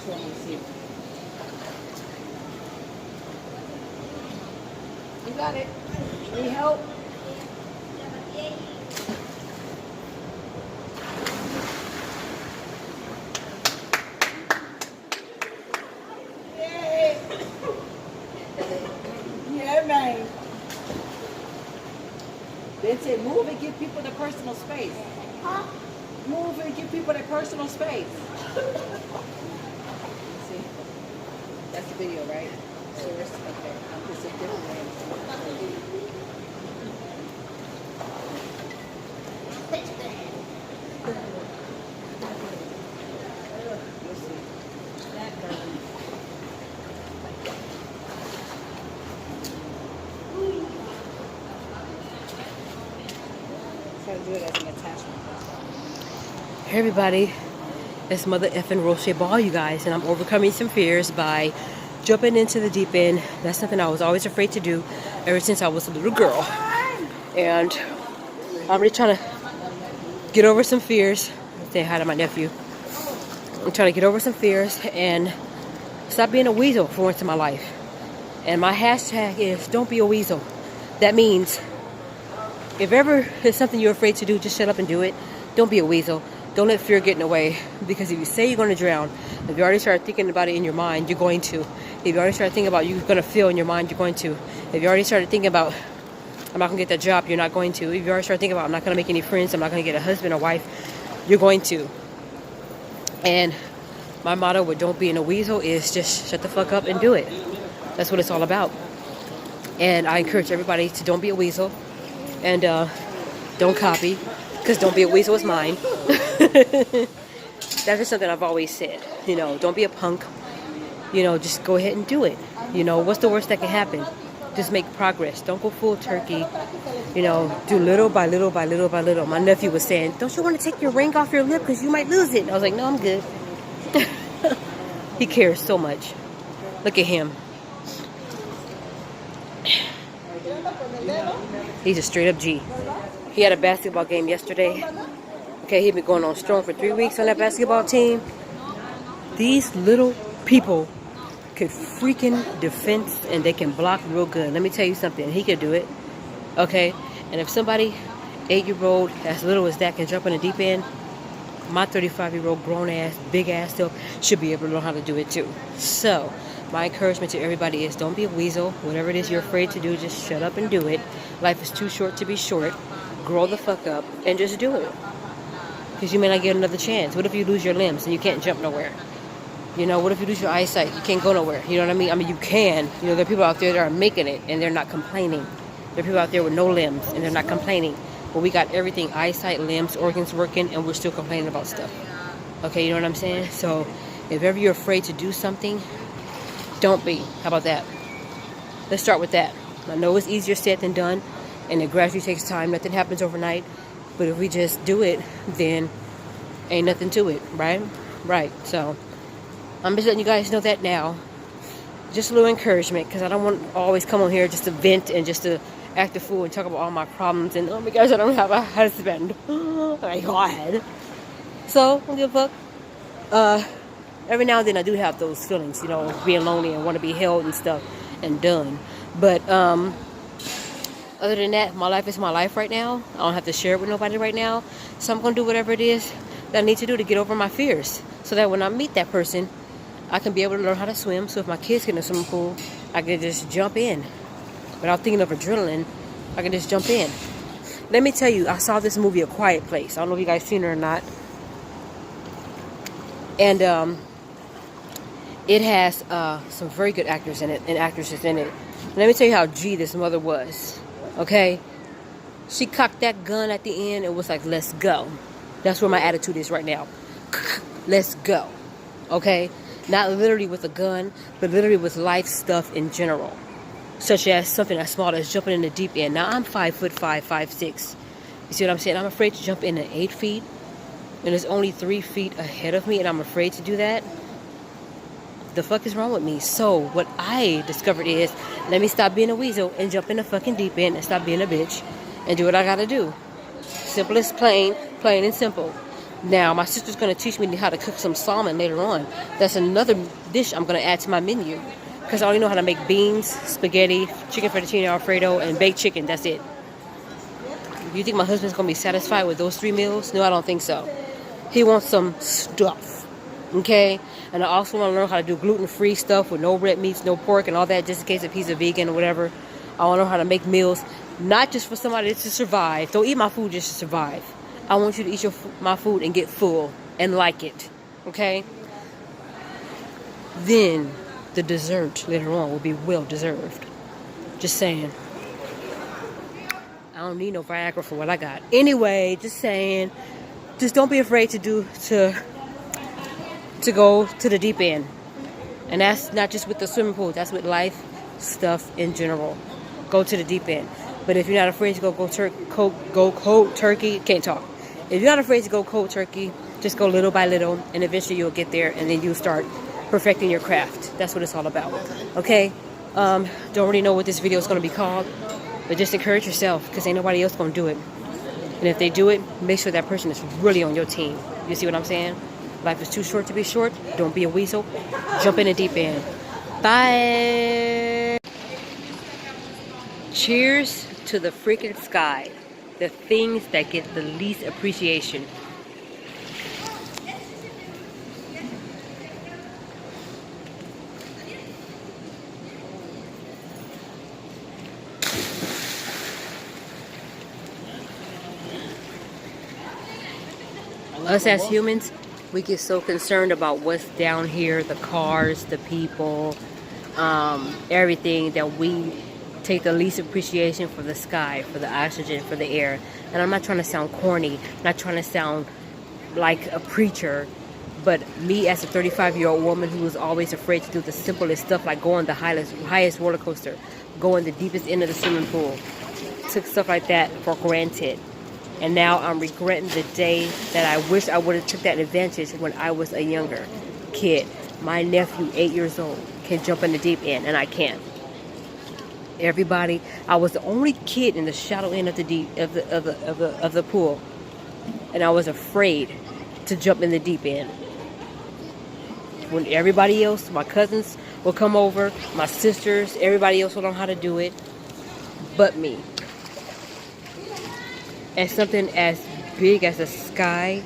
Which one is you? You got it. Need help? Yeah, man. They say move and give people the personal space. Huh? Move and give people their personal space. See? That's the video, right? Source? Okay. I'm just a different way. You'll see. That person. Try to do it as an attachment. Hey everybody, it's Mother effing Roche Ball, you guys, and I'm overcoming some fears by jumping into the deep end. That's something I was always afraid to do ever since I was a little girl. And I'm really trying to get over some fears. Say hi to my nephew. I'm trying to get over some fears and stop being a weasel for once in my life. And my hashtag is don't be a weasel. That means if ever there's something you're afraid to do, just shut up and do it. Don't be a weasel. Don't let fear get in the way, because if you say you're going to drown, if you already start thinking about it in your mind, you're going to. If you already start thinking about you're going to feel in your mind, you're going to. If you already started thinking about I'm not going to get that job, you're not going to. If you already start thinking about I'm not going to make any friends, I'm not going to get a husband or wife, you're going to. And my motto with don't being a weasel is just shut the fuck up and do it. That's what it's all about. And I encourage everybody to don't be a weasel and don't copy, because don't be a weasel is mine. That's just something I've always said. You know, don't be a punk. You know, just go ahead and do it. You know, what's the worst that can happen? Just make progress. Don't go full turkey. You know, do little by little by little by little. My nephew was saying, don't you want to take your ring off your lip because you might lose it? And I was like, no, I'm good. He cares so much. Look at him. He's a straight up G. He had a basketball game yesterday. Okay, he'd been going on strong for 3 weeks on that basketball team. These little people could freaking defense and they can block real good. Let me tell you something. He could do it. Okay? And if somebody 8-year-old as little as that can jump in the deep end, my 35-year-old grown ass, big ass self should be able to learn how to do it too. So, my encouragement to everybody is don't be a weasel. Whatever it is you're afraid to do, just shut up and do it. Life is too short to be short. Grow the fuck up and just do it. Because you may not get another chance. What if you lose your limbs and you can't jump nowhere? You know, what if you lose your eyesight? You can't go nowhere. You know what I mean? I mean, you can. You know, there are people out there that are making it and they're not complaining. There are people out there with no limbs and they're not complaining. But we got everything, eyesight, limbs, organs working, and we're still complaining about stuff. Okay, you know what I'm saying? So, if ever you're afraid to do something, don't be. How about that? Let's start with that. I know it's easier said than done, and it gradually takes time. Nothing happens overnight. But if we just do it, then ain't nothing to it, right? Right. So, I'm just letting you guys know that now. Just a little encouragement, because I don't want to always come on here just to vent and just to act a fool and talk about all my problems and, oh my gosh, I don't have a husband. Oh my God. So, I don't give a fuck. Every now and then I do have those feelings, you know, being lonely and want to be held and stuff and done. But, other than that, my life is my life right now. I don't have to share it with nobody right now. So I'm going to do whatever it is that I need to do to get over my fears. So that when I meet that person, I can be able to learn how to swim. So if my kids get in a swimming pool, I can just jump in. Without thinking of adrenaline, I can just jump in. Let me tell you, I saw this movie, A Quiet Place. I don't know if you guys seen it or not. And it has some very good actors in it and actresses in it. Let me tell you how G this mother was. Okay? She cocked that gun at the end and was like, let's go. That's where my attitude is right now. Let's go. Okay? Not literally with a gun, but literally with life stuff in general. Such as something as small as jumping in the deep end. Now, I'm 5'5", 5'6". You see what I'm saying? I'm afraid to jump in at 8 feet. And there's only 3 feet ahead of me, and I'm afraid to do that. The fuck is wrong with me? So, what I discovered is, let me stop being a weasel and jump in the fucking deep end and stop being a bitch and do what I gotta do. Simple as plain and simple. Now, my sister's going to teach me how to cook some salmon later on. That's another dish I'm going to add to my menu. Because I only know how to make beans, spaghetti, chicken fettuccine alfredo, and baked chicken. That's it. Do you think my husband's going to be satisfied with those 3 meals? No, I don't think so. He wants some stuff. Okay? And I also want to learn how to do gluten-free stuff with no red meats, no pork, and all that, just in case if he's a vegan or whatever. I want to learn how to make meals, not just for somebody to survive. Don't eat my food just to survive. I want you to eat my food and get full and like it. Okay? Then the dessert later on will be well deserved. Just saying. I don't need no Viagra for what I got. Anyway, just saying. Just don't be afraid to go to the deep end. And that's not just with the swimming pool. That's with life stuff in general. Go to the deep end. But if you're not afraid to go cold turkey, can't talk. If you're not afraid to go cold turkey, just go little by little, and eventually you'll get there, and then you'll start perfecting your craft. That's what it's all about. Okay? Don't really know what this video is going to be called, but just encourage yourself, because ain't nobody else going to do it. And if they do it, make sure that person is really on your team. You see what I'm saying? Life is too short to be short. Don't be a weasel. Jump in the deep end. Bye. Cheers to the freaking sky. The things that get the least appreciation. Us as humans, we get so concerned about what's down here, the cars, the people, everything, that we take the least appreciation for the sky, for the oxygen, for the air. And I'm not trying to sound corny, not trying to sound like a preacher, but me as a 35-year-old woman who was always afraid to do the simplest stuff, like go on the highest roller coaster, go in the deepest end of the swimming pool, took stuff like that for granted. And now I'm regretting the day that I wish I would have took that advantage when I was a younger kid. My nephew, 8 years old, can jump in the deep end, and I can't. Everybody, I was the only kid in the shallow end of the pool, and I was afraid to jump in the deep end. When everybody else, my cousins will come over, my sisters, everybody else will know how to do it, but me. And something as big as the sky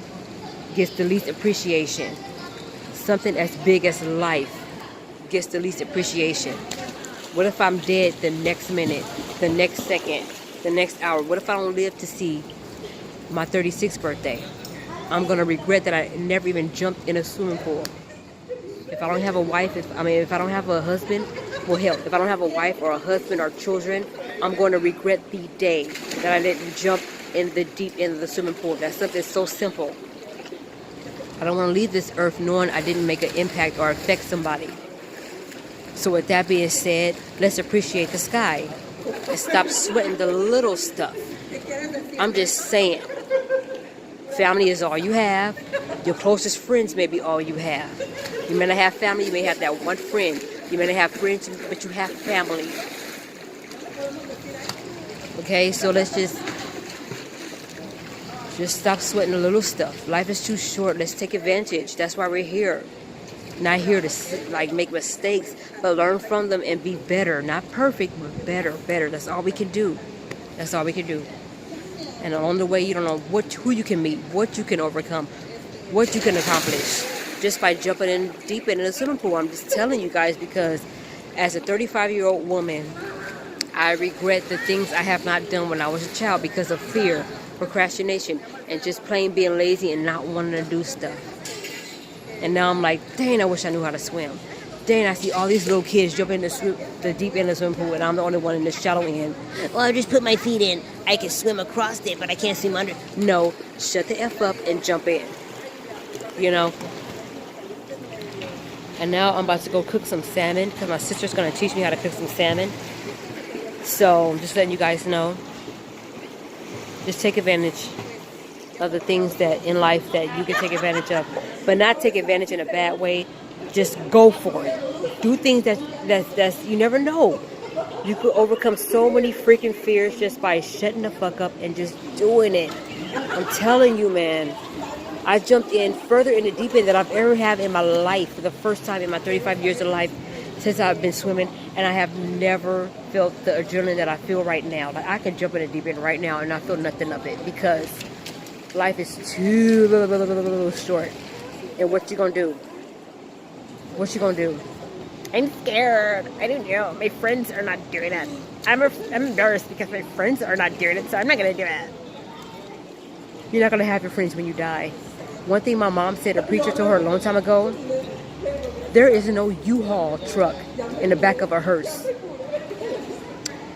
gets the least appreciation. Something as big as life gets the least appreciation. What if I'm dead the next minute, the next second, the next hour? What if I don't live to see my 36th birthday? I'm going to regret that I never even jumped in a swimming pool. If I don't have a wife, if I don't have a husband, well, hell, if I don't have a wife or a husband or children, I'm going to regret the day that I didn't jump in the deep end of the swimming pool. That's something so simple. I don't want to leave this earth knowing I didn't make an impact or affect somebody. So with that being said, let's appreciate the sky and stop sweating the little stuff. I'm just saying, family is all you have. Your closest friends may be all you have. You may not have family, you may have that one friend. You may not have friends, but you have family. Okay, so let's just stop sweating the little stuff. Life is too short. Let's take advantage. That's why we're here. Not here to make mistakes, but learn from them and be better. Not perfect, but better. That's all we can do. That's all we can do. And along the way, you don't know who you can meet, what you can overcome, what you can accomplish just by jumping in deep in the swimming pool. I'm just telling you guys, because as a 35-year-old woman, I regret the things I have not done when I was a child because of fear, procrastination, and just plain being lazy and not wanting to do stuff. And now I'm like, dang, I wish I knew how to swim. Dang, I see all these little kids jump in the deep end of the swimming pool, and I'm the only one in the shallow end. Well, I just put my feet in. I can swim across it, but I can't swim under. No, shut the F up and jump in. You know? And now I'm about to go cook some salmon, because my sister's going to teach me how to cook some salmon. So I'm just letting you guys know. Just take advantage of the things that in life that you can take advantage of, but not take advantage in a bad way. Just go for it. Do things that's you never know. You could overcome so many freaking fears just by shutting the fuck up and just doing it. I'm telling you, man. I jumped in further in the deep end that I've ever had in my life for the first time in my 35 years of life since I've been swimming, and I have never felt the adrenaline that I feel right now. Like, I can jump in the deep end right now and not feel nothing of it, because life is too short. And what you gonna do? What you gonna do? I'm scared. I don't know. My friends are not doing it. I'm embarrassed because my friends are not doing it, so I'm not gonna do it. You're not gonna have your friends when you die. One thing my mom said, a preacher told her a long time ago, there is no U-Haul truck in the back of a hearse.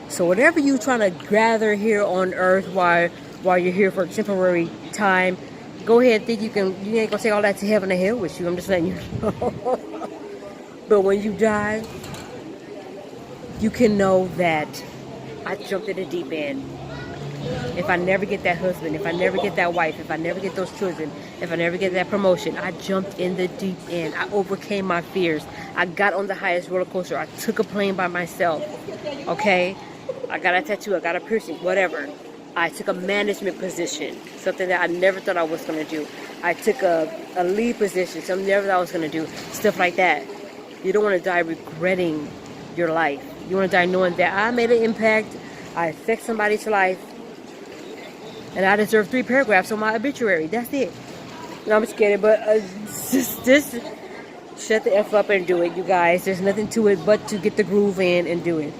So whatever you trying to gather here on earth while you're here for a temporary time, go ahead and think you ain't gonna take all that to heaven and hell with you. I'm just letting you know. But when you die, you can know that I jumped in the deep end. If I never get that husband, if I never get that wife, if I never get those children, if I never get that promotion, I jumped in the deep end. I overcame my fears. I got on the highest roller coaster. I took a plane by myself. Okay? I got a tattoo. I got a piercing. Whatever. I took a management position. Something that I never thought I was going to do. I took a lead position. Something I never thought I was going to do. Stuff like that. You don't want to die regretting your life. You want to die knowing that I made an impact. I affect somebody's life. And I deserve 3 paragraphs on my obituary. That's it. No, I'm just kidding. But just shut the F up and do it, you guys. There's nothing to it but to get the groove in and do it.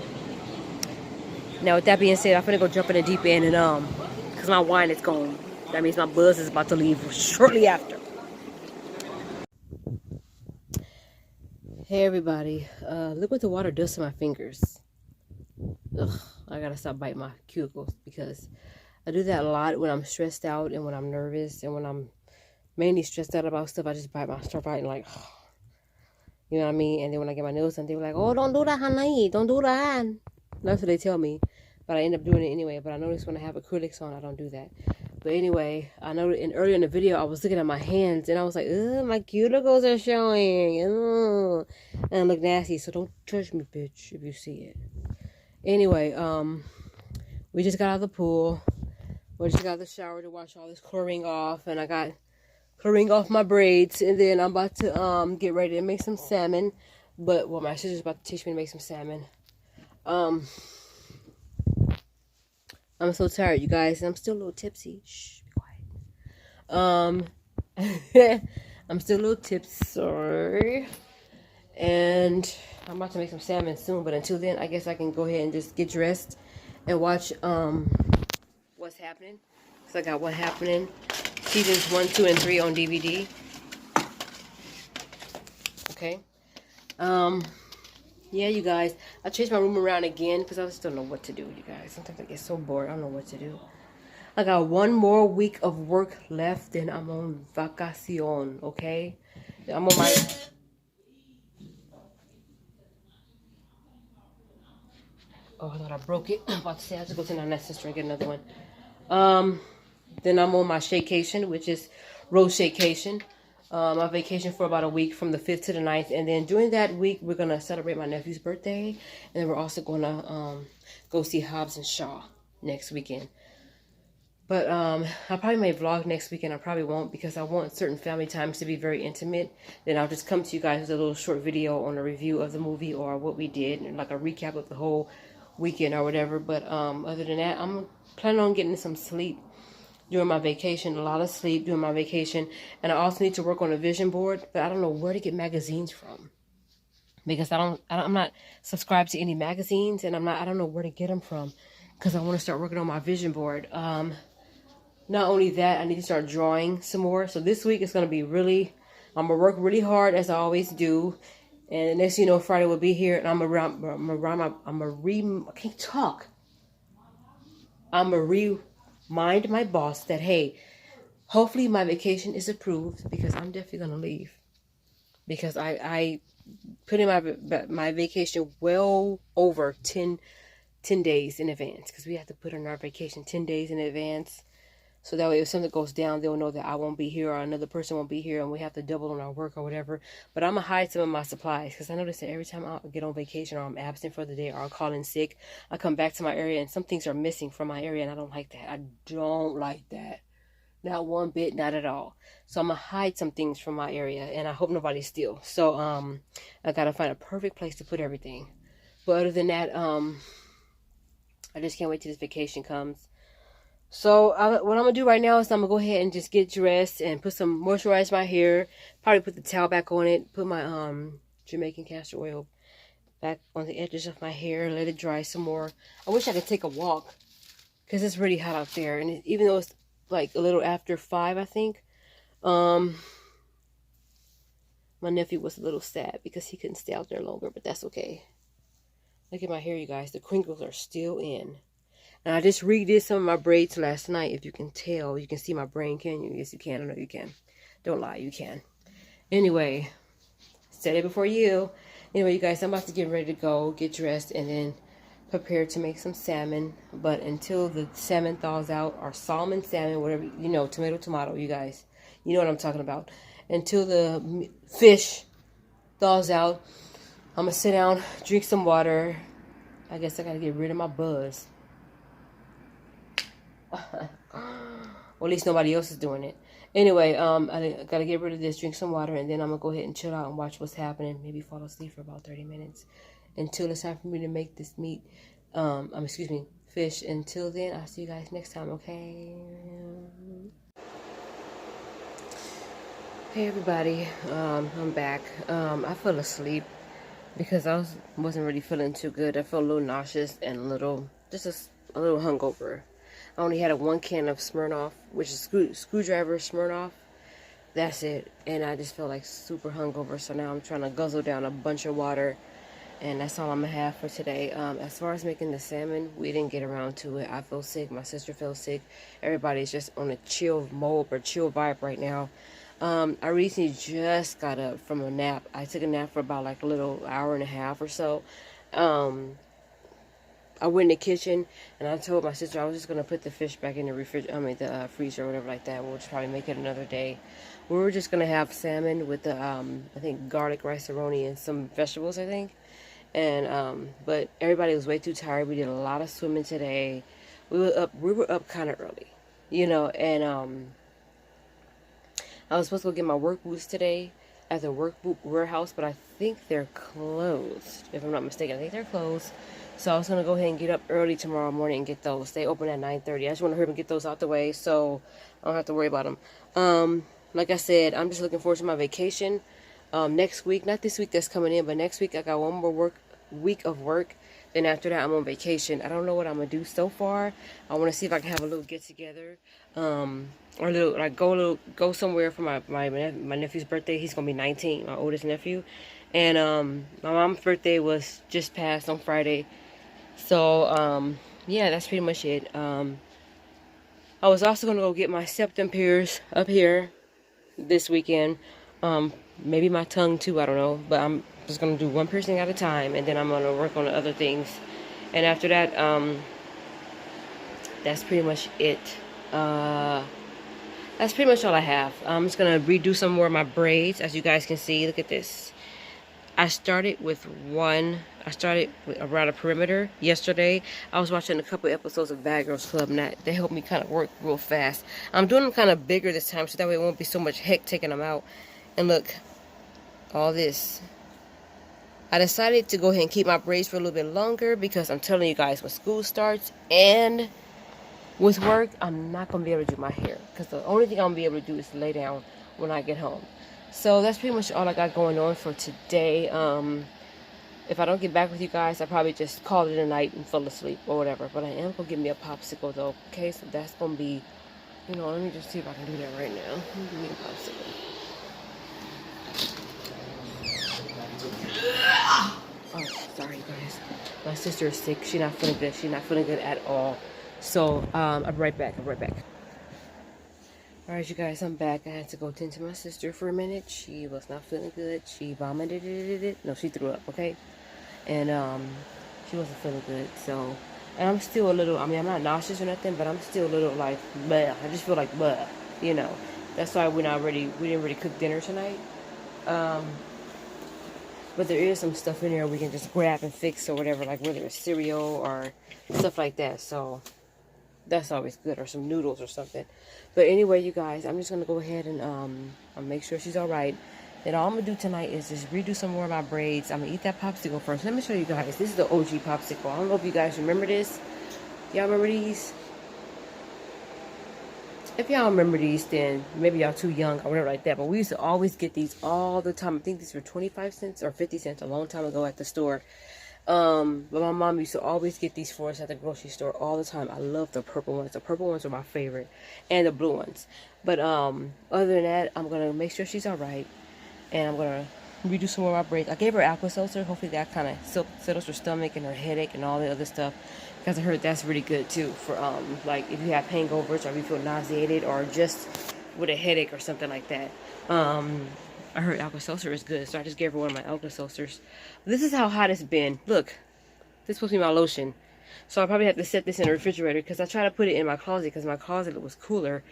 Now, with that being said, I'm going to go jump in the deep end and, because my wine is gone. That means my buzz is about to leave shortly after. Hey, everybody. Look what the water does to my fingers. Ugh, I got to stop biting my cuticles because I do that a lot when I'm stressed out and when I'm nervous, and when I'm mainly stressed out about stuff, I just start biting like, you know what I mean? And then when I get my nails done, they were like, oh, don't do that, honey. Don't do that. That's what they tell me. But I end up doing it anyway. But I notice when I have acrylics on, I don't do that. But anyway, I know earlier in the video, I was looking at my hands and I was like, ugh, my cuticles are showing. Ugh. And I look nasty. So don't judge me, bitch, if you see it. Anyway, we just got out of the pool. We just got out of the shower to wash all this chlorine off, and I got chlorine off my braids, and then I'm about to get ready to make some salmon. But my sister's about to teach me to make some salmon. I'm so tired, you guys, and I'm still a little tipsy. Shh, be quiet. I'm still a little tipsy, sorry. And I'm about to make some salmon soon, but until then, I guess I can go ahead and just get dressed and watch What's Happening. So I got What's Happening seasons 1, 2, and 3 on DVD. Okay. Yeah, you guys, I changed my room around again because I just don't know what to do, you guys. Sometimes I get so bored, I don't know what to do. I got 1 more week of work left, and I'm on vacacion, okay? I'm on my... Oh, I thought I broke it. I'm about to say I have to go to my next sister and get another one. Then I'm on my shakeation, which is road shakeation. My vacation for about a week from the 5th to the 9th. And then during that week, we're going to celebrate my nephew's birthday. And then we're also going to go see Hobbs and Shaw next weekend. But I probably may vlog next weekend. I probably won't because I want certain family times to be very intimate. Then I'll just come to you guys with a little short video on a review of the movie or what we did. And like a recap of the whole weekend or whatever. But other than that, I'm planning on getting some sleep during my vacation, a lot of sleep during my vacation. And I also need to work on a vision board, but I don't know where to get magazines from because I'm not subscribed to any magazines, and I don't know where to get them from because I want to start working on my vision board. Not only that, I need to start drawing some more. So this week is going to be I'm going to work really hard as I always do. And the next thing you know, Friday will be here, and I'm going to remind my boss that, hey, hopefully my vacation is approved because I'm definitely going to leave. Because I put in my vacation well over 10 days in advance. Because we have to put in our vacation 10 days in advance. So that way if something goes down, they'll know that I won't be here or another person won't be here and we have to double on our work or whatever. But I'm going to hide some of my supplies because I notice that every time I get on vacation or I'm absent for the day or I'll call in sick, I come back to my area and some things are missing from my area and I don't like that. I don't like that. Not one bit, not at all. So I'm gonna hide some things from my area, and I hope nobody steals. So I gotta find a perfect place to put everything. But other than that, I just can't wait till this vacation comes. So what I'm gonna do right now is I'm gonna go ahead and just get dressed and put some moisturize my hair. Probably put the towel back on it. Put my Jamaican castor oil back on the edges of my hair. Let it dry some more. I wish I could take a walk because it's really hot out there, and even though it's like a little after 5, I think. My nephew was a little sad because he couldn't stay out there longer, but that's okay. Look at my hair, you guys. The crinkles are still in. And I just redid some of my braids last night. If you can tell, you can see my brain, can you? Yes, you can. I know you can. Don't lie, you can. Anyway, said it before you. Anyway, you guys, I'm about to get ready to go, get dressed, and then prepare to make some salmon. But until the salmon thaws out, or salmon, salmon, whatever, you know, tomato, you guys. You know what I'm talking about. Until the fish thaws out, I'm going to sit down, drink some water. I guess I got to get rid of my buzz. Well, at least nobody else is doing it. Anyway, I got to get rid of this, drink some water, and then I'm going to go ahead and chill out and watch what's happening. Maybe fall asleep for about 30 minutes until it's time for me to make this fish. Until then, I'll see you guys next time, okay? Hey everybody, I'm back. I fell asleep because I wasn't really feeling too good. I felt a little nauseous and a little hungover. I only had 1 can of Smirnoff, which is screwdriver Smirnoff. That's it. And I just felt like super hungover. So now I'm trying to guzzle down a bunch of water. And that's all I'm going to have for today. As far as making the salmon, we didn't get around to it. I feel sick. My sister feels sick. Everybody's just on a chill mode or chill vibe right now. I recently just got up from a nap. I took a nap for about like a little hour and a half or so. I went in the kitchen and I told my sister I was just gonna put the fish back in the the freezer or whatever like that. We'll just probably make it another day. We were just gonna have salmon with the I think garlic rice-a-roni and some vegetables, I think. And but everybody was way too tired. We did a lot of swimming today. We were up kind of early, you know, and I was supposed to go get my work boots today at the work boot warehouse, but I think they're closed. If I'm not mistaken, I think they're closed. So I was going to go ahead and get up early tomorrow morning and get those. They open at 9:30. I just want to hurry and get those out the way so I don't have to worry about them. Like I said, I'm just looking forward to my vacation. Next week, not this week that's coming in, but next week I got one more week of work. Then after that, I'm on vacation. I don't know what I'm going to do so far. I want to see if I can have a little get-together. Or go somewhere for my nephew's birthday. He's going to be 19, my oldest nephew. And my mom's birthday was just passed on Friday. So, yeah, that's pretty much it. I was also going to go get my septum pierced up here this weekend. Maybe my tongue too, I don't know. But I'm just going to do one piercing at a time. And then I'm going to work on the other things. And after that, that's pretty much it. That's pretty much all I have. I'm just going to redo some more of my braids. As you guys can see, look at this. I started around a perimeter yesterday. I was watching a couple episodes of Bad Girls Club, and they helped me kind of work real fast. I'm doing them kind of bigger this time, so that way it won't be so much heck taking them out. And look, all this. I decided to go ahead and keep my braids for a little bit longer because I'm telling you guys, when school starts and with work, I'm not going to be able to do my hair. Because the only thing I'm going to be able to do is lay down when I get home. So that's pretty much all I got going on for today. If I don't get back with you guys, I probably just call it a night and fall asleep or whatever. But I am going to get me a popsicle though. Okay, so that's going to be, you know, let me just see if I can do that right now. Give me a popsicle. Oh, sorry guys. My sister is sick. She's not feeling good. She's not feeling good at all. So, I'll be right back. Alright, you guys, I'm back. I had to go tend to my sister for a minute. She was not feeling good. She vomited it. No, she threw up, okay? And, she wasn't feeling good, so... And I'm still a little... I mean, I'm not nauseous or nothing, but I'm still a little, like, bleh. I just feel like, bleh, you know. That's why we didn't really cook dinner tonight. But there is some stuff in there we can just grab and fix or whatever, like whether it's cereal or stuff like that, so... That's always good, or some noodles or something. But anyway, you guys, I'm just gonna go ahead and I'll make sure she's all right. Then all I'm gonna do tonight is just redo some more of my braids. I'm gonna eat that popsicle first. Let me show you guys. This is the OG popsicle. I don't know if you guys remember this. Y'all remember these? If y'all remember these, then maybe y'all too young or whatever like that. But we used to always get these all the time. I think these were 25 cents or 50 cents a long time ago at the store. But my mom used to always get these for us at the grocery store all the time. I love the purple ones. The purple ones are my favorite, and the blue ones. But other than that, I'm gonna make sure she's all right, and I'm gonna redo some more of my braids. I gave her Alka-Seltzer. Hopefully that kind of settles her stomach and her headache and all the other stuff, because I heard that's really good too for like if you have hangovers or if you feel nauseated or just with a headache or something like that. I heard Alka-Seltzer is good, so I just gave her one of my Alka-Seltzers. This is how hot it's been. Look, this is supposed to be my lotion. So I probably have to set this in the refrigerator because I tried to put it in my closet because my closet was cooler,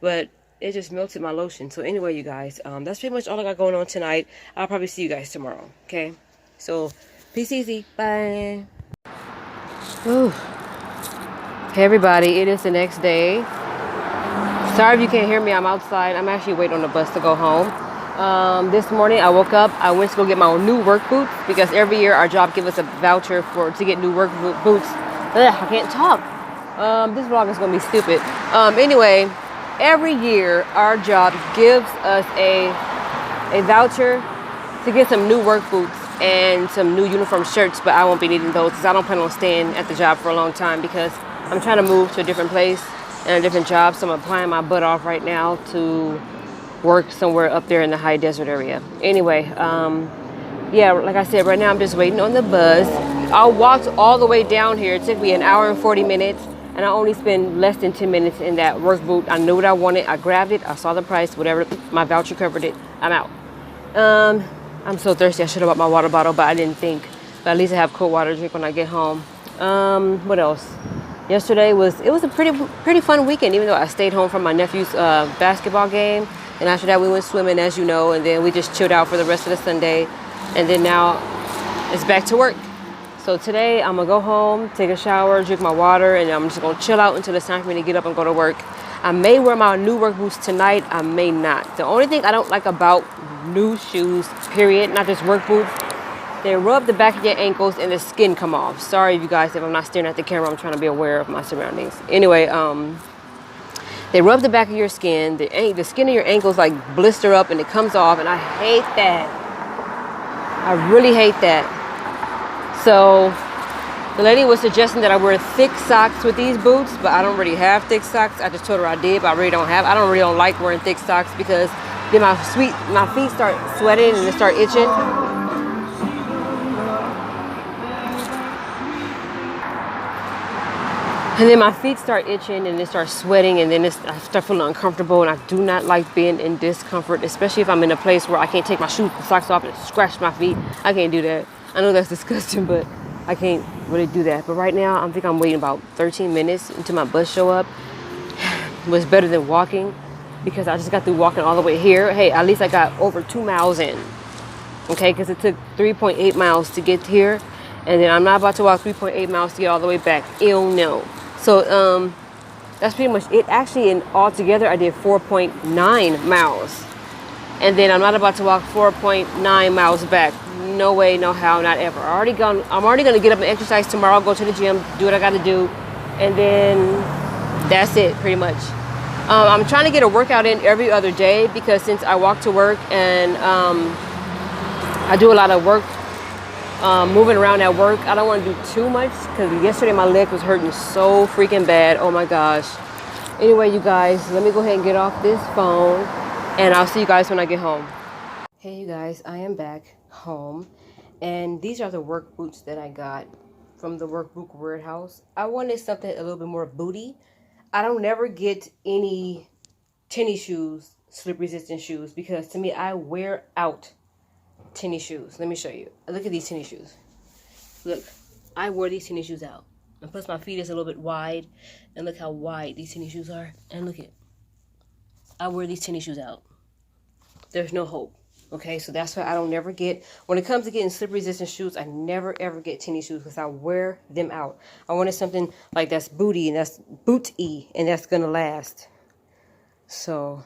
but it just melted my lotion. So anyway, you guys, that's pretty much all I got going on tonight. I'll probably see you guys tomorrow, okay? So, peace easy. Bye. Ooh. Hey, everybody. It is the next day. Sorry if you can't hear me. I'm outside. I'm actually waiting on the bus to go home. This morning I woke up, I went to go get my new work boots because every year our job gives us a voucher to get new work boots. Ugh, I can't talk. This vlog is gonna be stupid. Anyway, every year our job gives us a voucher to get some new work boots and some new uniform shirts, but I won't be needing those because I don't plan on staying at the job for a long time because I'm trying to move to a different place and a different job, so I'm applying my butt off right now to work somewhere up there in the high desert area. Anyway, yeah, like I said, right now I'm just waiting on the bus. I walked all the way down here. It took me an hour and 40 minutes, and I only spent less than 10 minutes in that work boot. I knew what I wanted. I grabbed it. I saw the price, whatever. My voucher covered it. I'm out. I'm so thirsty. I should have bought my water bottle, but I didn't think. But at least I have cold water to drink when I get home. What else? Yesterday was a pretty fun weekend, even though I stayed home from my nephew's basketball game. And after that, we went swimming, as you know, and then we just chilled out for the rest of the Sunday. And then now it's back to work. So today I'm gonna go home, take a shower, drink my water, and I'm just gonna chill out until it's time for me to get up and go to work. I may wear my new work boots tonight, I may not. The only thing I don't like about new shoes, period, not just work boots, they rub the back of your ankles and the skin come off. Sorry, you guys, if I'm not staring at the camera, I'm trying to be aware of my surroundings. Anyway, they rub the back of your skin, the skin of your ankles like blister up and it comes off, and I hate that. I really hate that. So the lady was suggesting that I wear thick socks with these boots, but I don't really have thick socks. I just told her I did, but I really don't like wearing thick socks because then my feet start sweating and they start itching. And then my feet start itching and they start sweating, and then I start feeling uncomfortable, and I do not like being in discomfort, especially if I'm in a place where I can't take my shoes and socks off and scratch my feet. I can't do that. I know that's disgusting, but I can't really do that. But right now, I think I'm waiting about 13 minutes until my bus show up. It was better than walking because I just got through walking all the way here. Hey, at least I got over 2 miles in, okay? Because it took 3.8 miles to get here, and then I'm not about to walk 3.8 miles to get all the way back. Ew, no. So that's pretty much it. Actually, in altogether, I did 4.9 miles. And then I'm not about to walk 4.9 miles back. No way, no how, not ever. I'm already going to get up and exercise tomorrow, go to the gym, do what I got to do. And then that's it, pretty much. I'm trying to get a workout in every other day because since I walk to work and I do a lot of work, moving around at work, I don't want to do too much because yesterday my leg was hurting so freaking bad. Oh my gosh. Anyway, you guys, let me go ahead and get off this phone, and I'll see you guys when I get home. Hey, you guys, I am back home, and these are the work boots that I got from the Workbook Warehouse. I wanted something a little bit more booty. I don't never get any tennis shoes, slip resistant shoes, because to me, I wear out tennis shoes. Let me show you. Look at these tennis shoes. Look, I wore these tennis shoes out. And plus my feet is a little bit wide. And look how wide these tennis shoes are. And look at, I wear these tennis shoes out. There's no hope. Okay, so that's why I don't never get, when it comes to getting slip resistant shoes, I never ever get tennis shoes because I wear them out. I wanted something like that's booty and that's booty and that's gonna last. So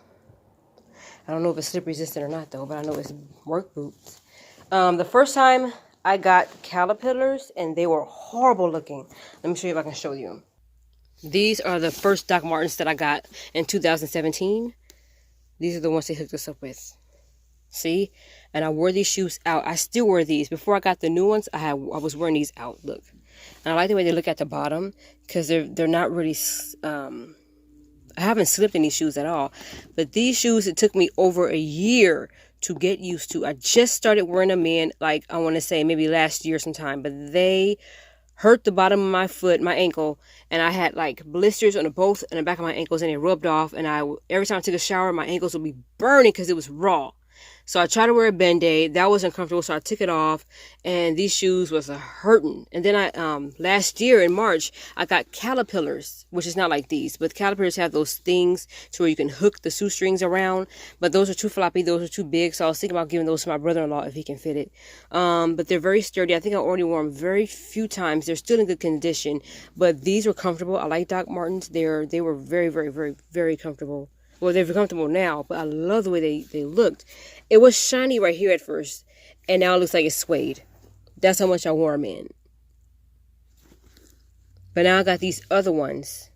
I don't know if it's slip resistant or not though, but I know it's work boots. The first time I got caterpillars and they were horrible looking. Let me show you if I can show you. These are the first Doc Martens that I got in 2017. These are the ones they hooked us up with. See? And I wore these shoes out. I still wear these. Before I got the new ones, I was wearing these out. Look. And I like the way they look at the bottom because they're not really I haven't slipped in these shoes at all. But these shoes, it took me over a year to get used to. I just started wearing them in, like, I want to say maybe last year sometime. But they hurt the bottom of my foot, my ankle. And I had, like, blisters on both and the back of my ankles. And they rubbed off. And every time I took a shower, my ankles would be burning because it was raw. So I tried to wear a Band-Aid. That was uncomfortable, so I took it off. And these shoes was hurting. And then last year in March, I got caterpillars, which is not like these. But caterpillars have those things to where you can hook the shoestrings around. But those are too floppy. Those are too big. So I was thinking about giving those to my brother-in-law if he can fit it. But they're very sturdy. I think I already wore them very few times. They're still in good condition. But these were comfortable. I like Doc Martens. They were very, very, very, very comfortable. Well, they're comfortable now, but I love the way they looked. It was shiny right here at first, and now it looks like it's suede. That's how much I wore them in. But now I got these other ones.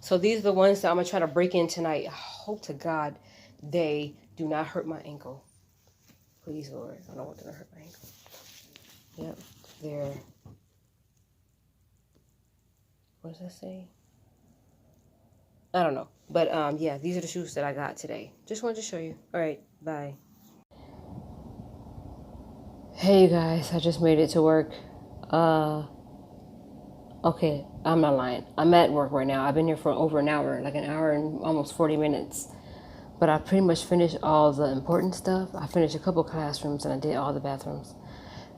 So these are the ones that I'm going to try to break in tonight. I hope to God they do not hurt my ankle. Please, Lord. I don't want them to hurt my ankle. Yep, there. What does that say? I don't know. But, yeah, these are the shoes that I got today. Just wanted to show you. All right, bye. Hey, you guys. I just made it to work. Okay, I'm not lying. I'm at work right now. I've been here for over an hour, like an hour and almost 40 minutes. But I pretty much finished all the important stuff. I finished a couple classrooms and I did all the bathrooms.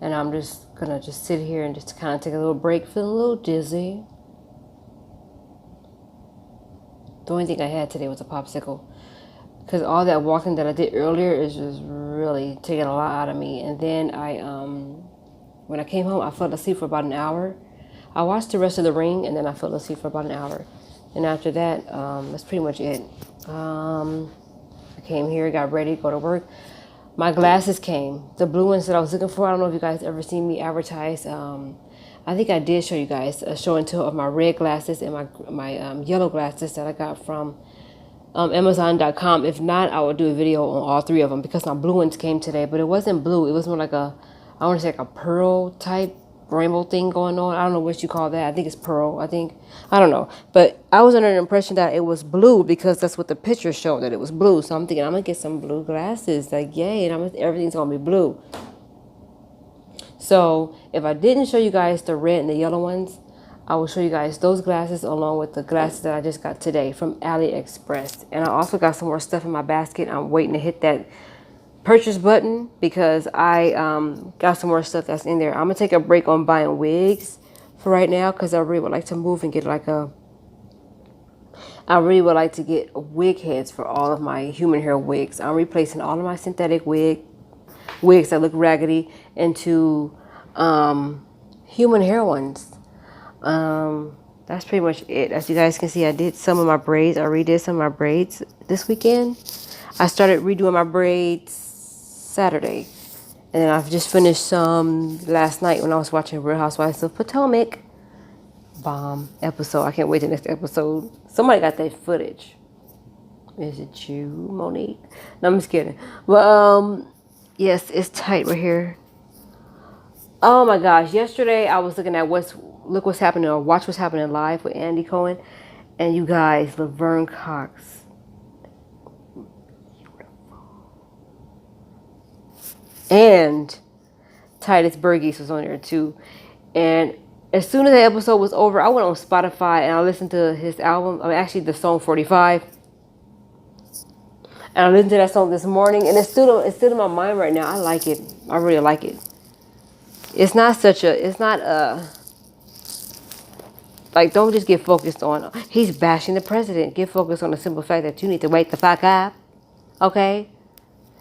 And I'm just going to just sit here and just kind of take a little break, feeling a little dizzy. The only thing I had today was a popsicle. Because all that walking that I did earlier is just really taking a lot out of me. And then when I came home, I fell asleep for about an hour. I watched the rest of The Ring, and then I fell asleep for about an hour. And after that, that's pretty much it. I came here, got ready, go to work. My glasses came. The blue ones that I was looking for. I don't know if you guys ever seen me advertise. I think I did show you guys a show and tell of my red glasses and my yellow glasses that I got from Amazon.com. If not, I will do a video on all three of them because my blue ones came today. But it wasn't blue. It was more like I want to say like a pearl type rainbow thing going on. I don't know what you call that. I think it's pearl. I don't know. But I was under the impression that it was blue because that's what the picture showed, that it was blue. So I'm thinking I'm going to get some blue glasses. Like, yay. And everything's going to be blue. So if I didn't show you guys the red and the yellow ones, I will show you guys those glasses along with the glasses that I just got today from AliExpress. And I also got some more stuff in my basket. I'm waiting to hit that purchase button because I got some more stuff that's in there. I'm going to take a break on buying wigs for right now because I really would like to move and get I really would like to get wig heads for all of my human hair wigs. I'm replacing all of my synthetic wigs that look raggedy into human hair ones. That's pretty much it. As you guys can see, I did some of my braids. I redid some of my braids this weekend. I started redoing my braids Saturday. And then I've just finished some last night when I was watching Real Housewives of Potomac. Bomb episode. I can't wait till next episode. Somebody got that footage. Is it you, Monique? No, I'm just kidding. But, yes, it's tight right here. Oh my gosh. Yesterday I was looking at Look What's Happening or Watch What's Happening Live with Andy Cohen. And you guys, Laverne Cox. And Titus Burgess was on there too. And as soon as the episode was over, I went on Spotify and I listened to his album. Actually the song 45. And I listened to that song this morning, and it's still in my mind right now. I like it. I really like it. It's not like, don't just get focused on, he's bashing the president. Get focused on the simple fact that you need to wake the fuck up. Okay?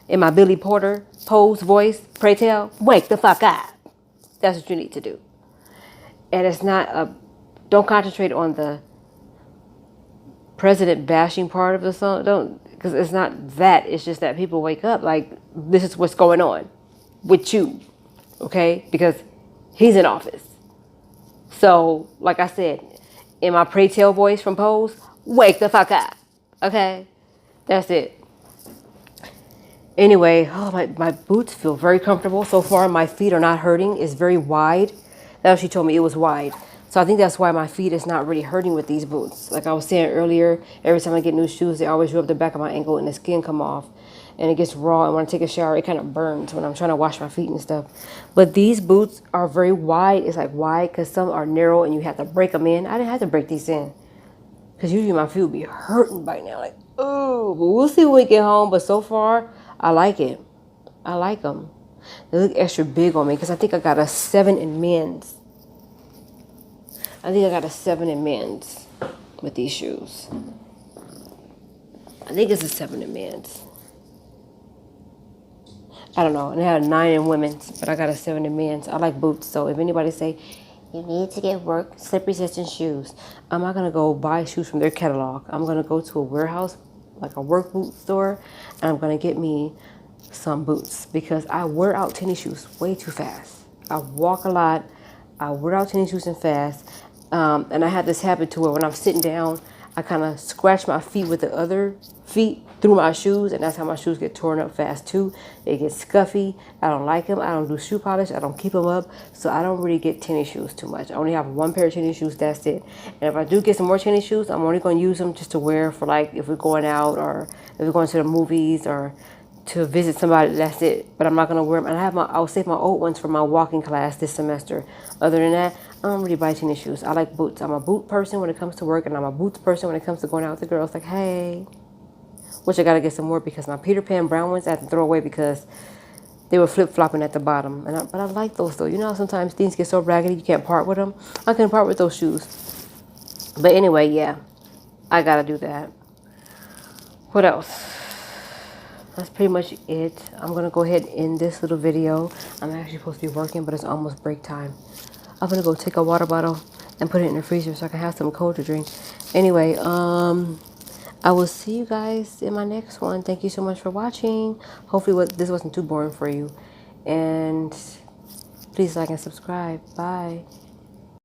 in my Billy Porter Pose voice, pray tell, wake the fuck up. That's what you need to do. And it's not don't concentrate on the president bashing part of the song. Don't, because it's not that. It's just that people wake up like, this is what's going on with you, okay? Because he's in office. So, like I said, in my pray tell voice from Pose, wake the fuck up, okay? That's it. Anyway, oh, my boots feel very comfortable so far. My feet are not hurting. It's very wide. That's what she told me, it was wide. So I think that's why my feet is not really hurting with these boots. Like I was saying earlier, every time I get new shoes, they always rub the back of my ankle and the skin come off. And it gets raw, and when I take a shower, it kind of burns when I'm trying to wash my feet and stuff. But these boots are very wide. It's like wide because some are narrow and you have to break them in. I didn't have to break these in because usually my feet would be hurting by now. Like, oh, but we'll see when we get home. But so far, I like it. I like them. They look extra big on me because I think I got a 7 in men's. I think I got a 7 in men's with these shoes. I think it's a 7 in men's. I don't know. And I had a 9 in women's, but I got a 7 in men's. I like boots. So if anybody say, you need to get work slip resistant shoes, I'm not going to go buy shoes from their catalog. I'm going to go to a warehouse, like a work boot store, and I'm going to get me some boots because I wear out tennis shoes way too fast. I walk a lot. I wear out tennis shoes and fast. And I had this habit to where when I'm sitting down, I kind of scratch my feet with the other feet through my shoes, and that's how my shoes get torn up fast too. They get scuffy. I don't like them. I don't do shoe polish. I don't keep them up, so I don't really get tennis shoes too much. I only have 1 pair of tennis shoes. That's it. And if I do get some more tennis shoes, I'm only going to use them just to wear for like if we're going out or if we're going to the movies or to visit somebody. That's it. But I'm not going to wear them. And I'll save my old ones for my walking class this semester. Other than that, I don't really buy tennis shoes. I like boots. I'm a boot person when it comes to work, and I'm a boots person when it comes to going out with the girls. Like, hey, which I got to get some more because my Peter Pan brown ones I had to throw away because they were flip-flopping at the bottom. But I like those though. You know how sometimes things get so raggedy you can't part with them? I couldn't part with those shoes. But anyway, yeah, I got to do that. What else? That's pretty much it. I'm going to go ahead and end this little video. I'm actually supposed to be working, but it's almost break time. I'm going to go take a water bottle and put it in the freezer so I can have some cold to drink. Anyway, I will see you guys in my next one. Thank you so much for watching. Hopefully this wasn't too boring for you. And please like and subscribe. Bye.